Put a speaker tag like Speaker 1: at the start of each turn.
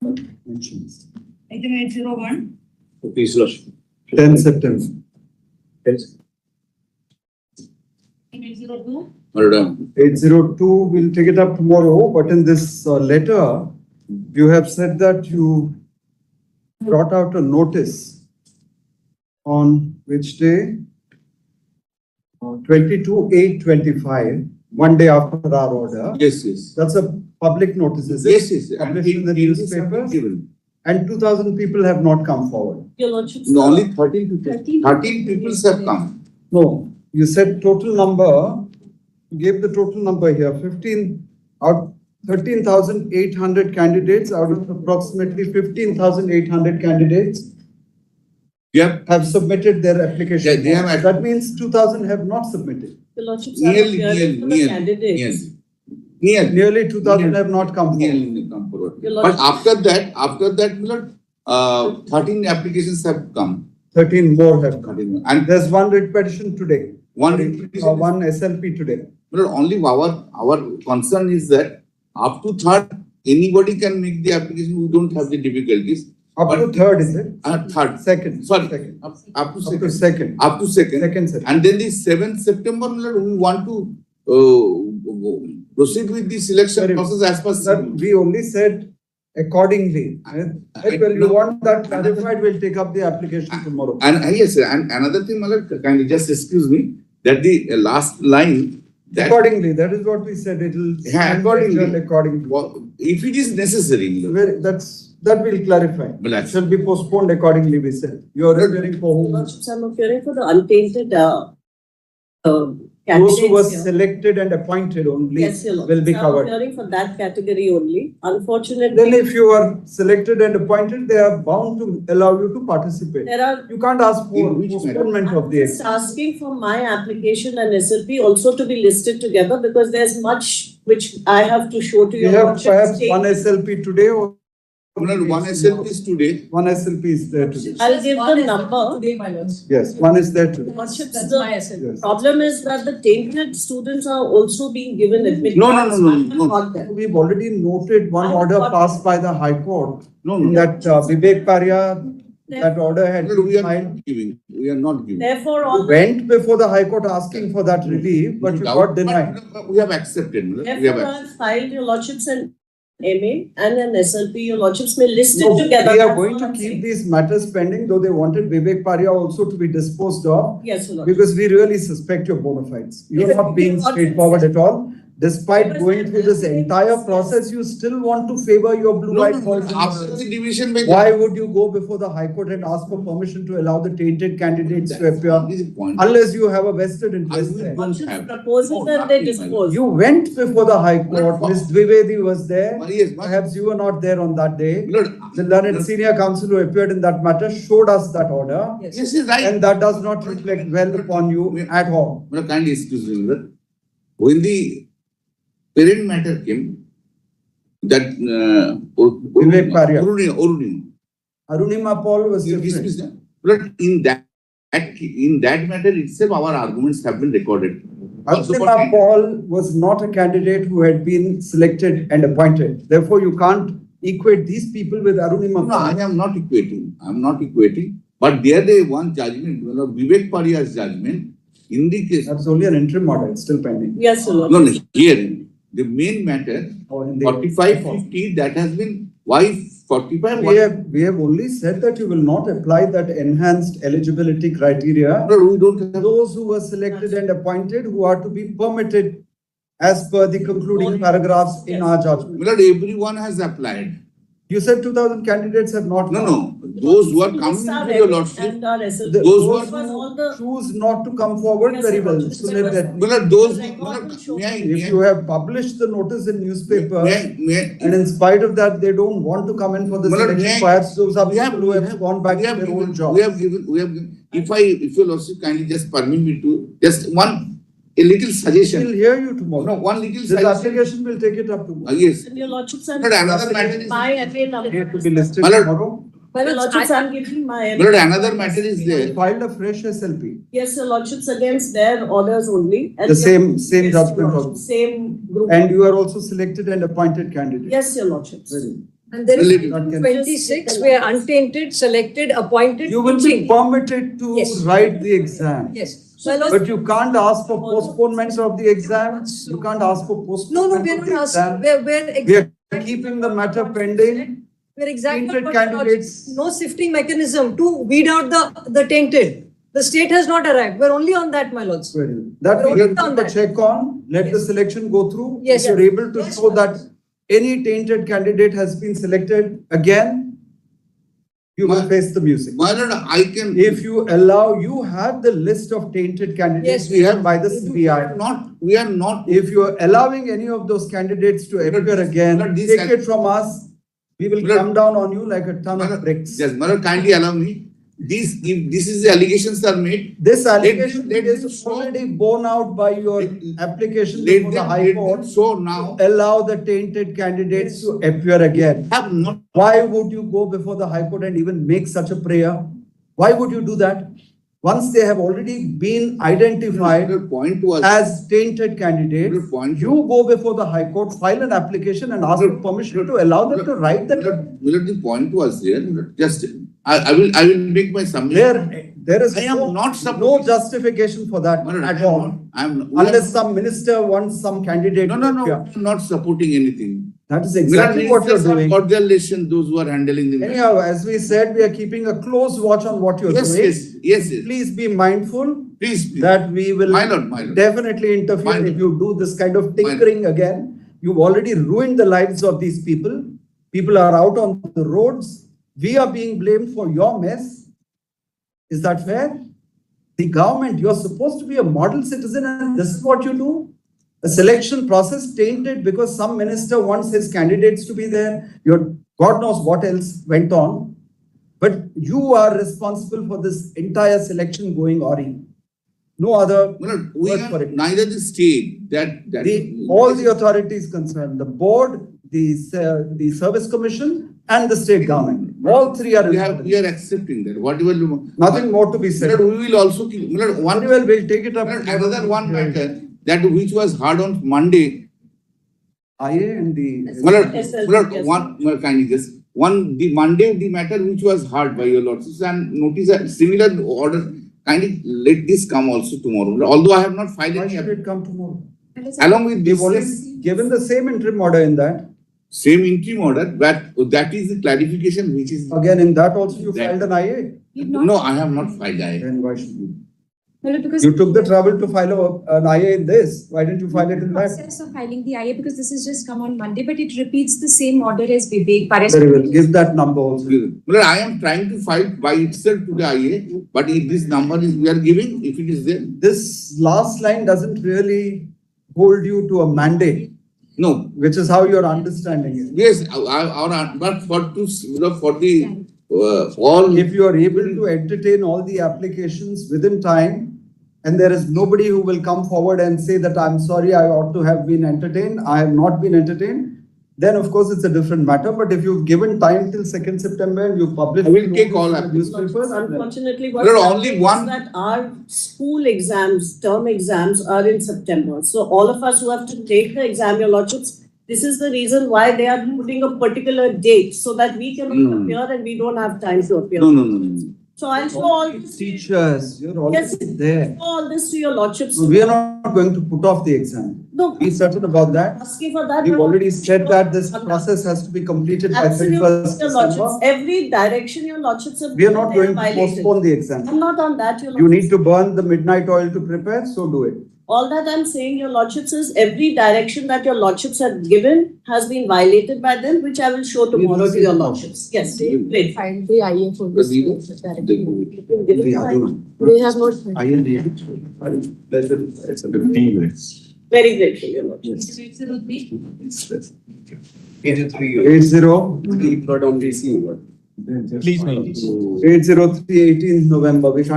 Speaker 1: mentions.
Speaker 2: Item 801.
Speaker 3: Please, Lordship.
Speaker 1: 10 September.
Speaker 3: Yes.
Speaker 2: Item 802.
Speaker 3: Madam.
Speaker 1: 802, we'll take it up tomorrow, but in this letter, you have said that you brought out a notice on which day? 22/8/25, one day after our order.
Speaker 3: Yes, yes.
Speaker 1: That's a public notice, is it?
Speaker 3: Yes, yes.
Speaker 1: Published in the newspapers, and 2,000 people have not come forward.
Speaker 2: Your Lordship.
Speaker 3: No, only 13 people. 13 people have come.
Speaker 1: No, you said total number, you gave the total number here, 13,800 candidates out of approximately 15,800 candidates
Speaker 3: Yep.
Speaker 1: have submitted their application.
Speaker 3: Yeah, they have.
Speaker 1: That means 2,000 have not submitted.
Speaker 2: Your Lordship.
Speaker 3: Nearly,
Speaker 1: Nearly 2,000 have not come forward.
Speaker 3: Nearly come forward. But after that, Milord, 13 applications have come.
Speaker 1: 13 more have come.
Speaker 3: And
Speaker 1: There's one writ petition today.
Speaker 3: one
Speaker 1: SLP today.
Speaker 3: Milord, only our concern is that up to third, anybody can make the application. We don't have the difficulties.
Speaker 1: Up to third, is it?
Speaker 3: Third.
Speaker 1: Second.
Speaker 3: Sorry.
Speaker 1: Second.
Speaker 3: Up to
Speaker 1: Up to
Speaker 3: second.
Speaker 1: second.
Speaker 3: Up to second.
Speaker 1: Second, sir.
Speaker 3: And then the 7th September, Milord, we want to proceed with the selection
Speaker 1: Sorry,
Speaker 3: process as per.
Speaker 1: Sir, we only said accordingly. Well, you want that clarified, we'll take up the application tomorrow.
Speaker 3: And yes, sir, and another thing, Milord, kindly just excuse me, that the last line. That
Speaker 1: Accordingly, that is what we said, it'll.
Speaker 3: Yeah, accordingly.
Speaker 1: Accordingly.
Speaker 3: if it is necessary, Milord.
Speaker 1: That will clarify.
Speaker 3: Well,
Speaker 1: It shall be postponed accordingly, we said. You are appearing for whom?
Speaker 2: Lordship, I'm appearing for the untainted
Speaker 1: Those who were
Speaker 2: candidates here.
Speaker 1: selected and appointed only
Speaker 2: Yes, Your Lordship.
Speaker 1: will be
Speaker 2: So I'm
Speaker 1: covered.
Speaker 2: appearing for that category only. Unfortunately,
Speaker 1: Then if you are selected and appointed, they are bound to allow you to participate.
Speaker 2: there are.
Speaker 1: You can't ask for
Speaker 3: In which
Speaker 1: postponement
Speaker 2: I'm
Speaker 1: of the
Speaker 2: just
Speaker 1: exam.
Speaker 2: asking for my application and SLP also to be listed together because there's much which I have to show to
Speaker 1: We
Speaker 2: your
Speaker 1: have
Speaker 2: Lordship.
Speaker 1: perhaps one SLP today or
Speaker 3: Milord, one SLP is today.
Speaker 1: one SLP is there today.
Speaker 2: I'll give the number.
Speaker 4: Today, my lords.
Speaker 1: Yes, one is there today.
Speaker 2: Lordship,
Speaker 4: That's
Speaker 2: the
Speaker 4: my SLP.
Speaker 1: Yes.
Speaker 2: problem is that the tainted students are also being given admission.
Speaker 3: No.
Speaker 2: Not there.
Speaker 1: We've already noted one order passed by the High Court.
Speaker 3: No.
Speaker 1: That Vivek Parya, that order had
Speaker 3: Milord, we are
Speaker 1: filed.
Speaker 3: not giving. We are not giving.
Speaker 2: Therefore, all.
Speaker 1: Went before the High Court asking for that relief, but we got denied.
Speaker 3: But we have accepted, Milord. We have
Speaker 2: Therefore,
Speaker 3: accepted.
Speaker 2: I've filed your Lordships and MA and an SLP. Your Lordships may list
Speaker 1: No,
Speaker 2: it together.
Speaker 1: we are
Speaker 2: That's
Speaker 1: going
Speaker 2: all
Speaker 1: to
Speaker 2: I'm
Speaker 1: keep
Speaker 2: saying.
Speaker 1: these matters pending, though they wanted Vivek Parya also to be disposed of,
Speaker 2: Yes, Your Lordship.
Speaker 1: because we really suspect your bona fides. You're
Speaker 2: Yes,
Speaker 1: not being
Speaker 2: Your Lordship.
Speaker 1: straightforward at all. Despite going through this entire process, you still want to favor your blue-eyed boys. and
Speaker 3: After
Speaker 1: girls.
Speaker 3: the division, by
Speaker 1: Why would you go before the High Court and ask for permission to allow the tainted candidates to appear
Speaker 3: That is the point.
Speaker 1: unless you have a vested interest
Speaker 3: I
Speaker 1: there?
Speaker 3: will-
Speaker 2: Lordships proposals and they dispose.
Speaker 1: You went before the High Court, Ms. Dwivedi was there.
Speaker 3: Yes, but-
Speaker 1: Perhaps you were not there on that day.
Speaker 3: Milord,
Speaker 1: The learned senior counsel who appeared in that matter showed us that order,
Speaker 4: Yes.
Speaker 3: yes, yes, right.
Speaker 1: and that does not reflect well upon you at all.
Speaker 3: Milord, kindly excuse me, Milord. When the parent matter came, that
Speaker 1: Vivek Parya.
Speaker 3: Oruni.
Speaker 1: Arunima Paul was
Speaker 3: You
Speaker 1: different.
Speaker 3: dismiss them. But in that matter itself, our arguments have been recorded.
Speaker 1: Arunima Paul was not a candidate who had been selected and appointed. Therefore, you can't equate these people with Arunima
Speaker 3: No, I
Speaker 1: Paul.
Speaker 3: am not equating. I am not equating. But there they one judgment, Vivek Parya's judgment, in the case.
Speaker 1: That's only an interim order, it's still pending.
Speaker 2: Yes, Your Lordship.
Speaker 3: No, here, the main matter,
Speaker 1: Or in the-
Speaker 3: 4550, that has been, why 45?
Speaker 1: We have only said that you will not apply that enhanced eligibility criteria.
Speaker 3: No, we don't have.
Speaker 1: Those who were selected and appointed who are to be permitted as per the concluding paragraphs in our judgment.
Speaker 3: Milord, everyone has applied.
Speaker 1: You said 2,000 candidates have not.
Speaker 3: No,
Speaker 1: come.
Speaker 3: no, those who are
Speaker 2: List
Speaker 3: coming
Speaker 2: our
Speaker 3: to your
Speaker 2: MA
Speaker 3: lordship,
Speaker 2: and our SLP.
Speaker 1: The-
Speaker 3: Those
Speaker 1: Those
Speaker 3: who
Speaker 2: was all the.
Speaker 1: who choose not to come forward,
Speaker 2: Yes,
Speaker 1: very
Speaker 2: sir.
Speaker 1: well.
Speaker 2: Just
Speaker 1: So
Speaker 2: a
Speaker 1: let that.
Speaker 3: Milord, those,
Speaker 2: Record
Speaker 3: Milord,
Speaker 2: will show.
Speaker 1: If you have published the notice in newspaper,
Speaker 3: may
Speaker 1: and in spite of that, they don't want to come in for the
Speaker 3: Milord,
Speaker 1: selection,
Speaker 3: may-
Speaker 1: perhaps those are
Speaker 3: we have-
Speaker 1: people who have gone back
Speaker 3: we
Speaker 1: to
Speaker 3: have
Speaker 1: their
Speaker 3: given,
Speaker 1: own job.
Speaker 3: we have given, if your lordship kindly just permit me to, just a little suggestion.
Speaker 1: We'll hear you
Speaker 3: No,
Speaker 1: tomorrow.
Speaker 3: one little
Speaker 1: This
Speaker 3: suggestion.
Speaker 1: application will take it up tomorrow.
Speaker 3: Yes.
Speaker 2: And your Lordships and.
Speaker 3: But another matter is,
Speaker 2: My MA number.
Speaker 1: It to be listed
Speaker 3: Milord.
Speaker 1: tomorrow.
Speaker 2: Your Lordships, I'm giving my MA.
Speaker 3: Milord, another matter is there.
Speaker 1: Filed a fresh SLP.
Speaker 2: Yes, Your Lordships against their orders only. And
Speaker 1: The same
Speaker 2: Yes,
Speaker 1: judgment
Speaker 2: Your
Speaker 1: also.
Speaker 2: Lordship, Same group.
Speaker 1: And you are also selected and appointed candidate.
Speaker 2: Yes, Your Lordships.
Speaker 1: Very good.
Speaker 4: And there is
Speaker 3: Relative.
Speaker 1: That can-
Speaker 4: 26 where untainted, selected, appointed.
Speaker 1: You will be
Speaker 4: teaching.
Speaker 1: permitted to
Speaker 4: Yes.
Speaker 1: write the exam.
Speaker 4: Yes.
Speaker 1: But you can't ask for postponement of the exam. You can't ask for
Speaker 4: No,
Speaker 1: postponement
Speaker 4: we are
Speaker 1: of the
Speaker 4: not
Speaker 1: exam.
Speaker 4: asking. We're
Speaker 1: We are keeping the matter pending.
Speaker 4: We're exactly
Speaker 1: Tainted
Speaker 4: what you're not-
Speaker 1: candidates.
Speaker 4: No sifting mechanism to weed out the tainted. The state has not arrived. We're only on that, my lords.
Speaker 1: That we
Speaker 4: We're
Speaker 1: can
Speaker 4: only on
Speaker 1: keep a
Speaker 4: that.
Speaker 1: check on, let the selection go through.
Speaker 4: Yes,
Speaker 1: If you're able to
Speaker 4: yes.
Speaker 1: show that any tainted candidate has been selected again, you will face the music.
Speaker 3: My lord, I can.
Speaker 1: If you allow, you have the list of tainted candidates
Speaker 4: Yes, we
Speaker 1: given by the
Speaker 4: We do.
Speaker 1: CBI.
Speaker 3: We are not.
Speaker 1: If you are allowing any of those candidates to appear again,
Speaker 3: But this-
Speaker 1: take it from us, we will
Speaker 3: But-
Speaker 1: come down on you like a ton of bricks.
Speaker 3: Yes, my lord, kindly allow me. If this is the allegations are made,
Speaker 1: This allegation
Speaker 3: let them
Speaker 1: is
Speaker 3: show-
Speaker 1: already borne out by your
Speaker 3: Let-
Speaker 1: application
Speaker 3: let
Speaker 1: before the
Speaker 3: them,
Speaker 1: High
Speaker 3: let them
Speaker 1: Court.
Speaker 3: show now.
Speaker 1: Allow the tainted candidates to appear again.
Speaker 3: Have not.
Speaker 1: Why would you go before the High Court and even make such a prayer? Why would you do that? Once they have already been identified
Speaker 3: The point was.
Speaker 1: as tainted candidates,
Speaker 3: Good point.
Speaker 1: you go before the High Court, file an application and ask for permission to allow them to write that.
Speaker 3: Milord, the point was there. Just I will make my submission.
Speaker 1: There is
Speaker 3: I am
Speaker 1: no
Speaker 3: not supporting-
Speaker 1: no justification for that
Speaker 3: Milord,
Speaker 1: at all.
Speaker 3: I am not.
Speaker 1: Unless some minister wants some candidate.
Speaker 3: No,
Speaker 1: to
Speaker 3: no, no.
Speaker 1: appear.
Speaker 3: I am not supporting anything.
Speaker 1: That is exactly what you're doing.
Speaker 3: Got their lesson, those who are handling the.
Speaker 1: Anyhow, as we said, we are keeping a close watch on what you're
Speaker 3: Yes,
Speaker 1: doing.
Speaker 3: yes.
Speaker 1: Please be mindful
Speaker 3: Please.
Speaker 1: that we will
Speaker 3: My lord, my lord.
Speaker 1: definitely interfere
Speaker 3: My lord.
Speaker 1: if you do this kind of tinkering again. You've already ruined the lives of these people. People are out on the roads. We are being blamed for your mess. Is that fair? The government, you're supposed to be a model citizen and this is what you do? A selection process tainted because some minister wants his candidates to be there. Your God knows what else went on. But you are responsible for this entire selection going awry. No other
Speaker 3: Milord, we
Speaker 1: word
Speaker 3: are
Speaker 1: for it.
Speaker 3: neither the state that.
Speaker 1: All the authorities concerned, the board, the service commission and the state government. All three are.
Speaker 3: We are accepting that. Whatever.
Speaker 1: Nothing more to be said.
Speaker 3: Milord, we will also keep. Milord,
Speaker 1: Very
Speaker 3: one.
Speaker 1: well, we'll take it up.
Speaker 3: Milord, another one matter that which was heard on Monday.
Speaker 1: IA and the.
Speaker 3: Milord,
Speaker 2: SLP,
Speaker 3: Milord,
Speaker 2: yes.
Speaker 3: one, Milord, kindly just, the Monday, the matter which was heard by your lordships and notice a similar order, kindly let this come also tomorrow. Although I have not filed
Speaker 1: Why
Speaker 3: any,
Speaker 1: should it come tomorrow?
Speaker 3: along with
Speaker 1: We've only
Speaker 3: this,
Speaker 1: given the same interim order in that.
Speaker 3: same interim order, but that is the clarification which is,
Speaker 1: Again, in that also you
Speaker 3: That-
Speaker 1: filed an IA.
Speaker 3: no, I have not filed.
Speaker 1: Then why should you?
Speaker 5: Because
Speaker 1: You took the trouble to file an IA in this. Why didn't you file it in that?
Speaker 5: process of filing the IA, because this has just come on Monday, but it repeats the same order as Vivek.
Speaker 1: Very well. Give that number also.
Speaker 3: Milord, I am trying to file by itself to the IA, but if this number is we are giving, if it is there,
Speaker 1: This last line doesn't really hold you to a mandate,
Speaker 3: no.
Speaker 1: which is how you're understanding it.
Speaker 3: Yes, but for the, all.
Speaker 1: If you are able to entertain all the applications within time, and there is nobody who will come forward and say that I'm sorry, I ought to have been entertained, I have not been entertained, then of course it's a different matter. But if you've given time till 2nd September and you publish.
Speaker 3: I will take all
Speaker 1: newspapers.
Speaker 2: Unfortunately, what's
Speaker 3: There are only
Speaker 2: happening
Speaker 3: one-
Speaker 2: is that our school exams, term exams are in September. So all of us who have to take the exam, your lordships, this is the reason why they are putting a particular date so that we can appear and we don't have time to appear.
Speaker 3: No.
Speaker 2: So I'll show all this,
Speaker 1: Teachers, you're
Speaker 2: Yes.
Speaker 1: already there.
Speaker 2: all this to your lordships.
Speaker 1: We are not going to put off the exam.
Speaker 2: No,
Speaker 1: Be certain about that.
Speaker 2: asking for that.
Speaker 1: We've
Speaker 2: but-
Speaker 1: already said that this process has to be completed by
Speaker 2: Absolutely,
Speaker 1: 31st
Speaker 2: your lordships.
Speaker 1: December.
Speaker 2: Every direction your lordships have.
Speaker 1: We are not
Speaker 2: they are
Speaker 1: going to
Speaker 2: violated.
Speaker 1: postpone the exam.
Speaker 2: I'm not on that, your
Speaker 1: You
Speaker 2: lordships.
Speaker 1: need to burn the midnight oil to prepare, so do it.
Speaker 2: All that I'm saying, your lordships, is every direction that your lordships have given has been violated by them, which I will show tomorrow to your lordships. Yes, great.
Speaker 5: Filed the IA for this.
Speaker 1: The other one.
Speaker 5: They have not.
Speaker 1: I and the.
Speaker 6: It's a 15 minutes.
Speaker 2: Very grateful, your lordships.
Speaker 6: It's less.
Speaker 1: 80.
Speaker 6: Please,
Speaker 1: 803 18th November. We can't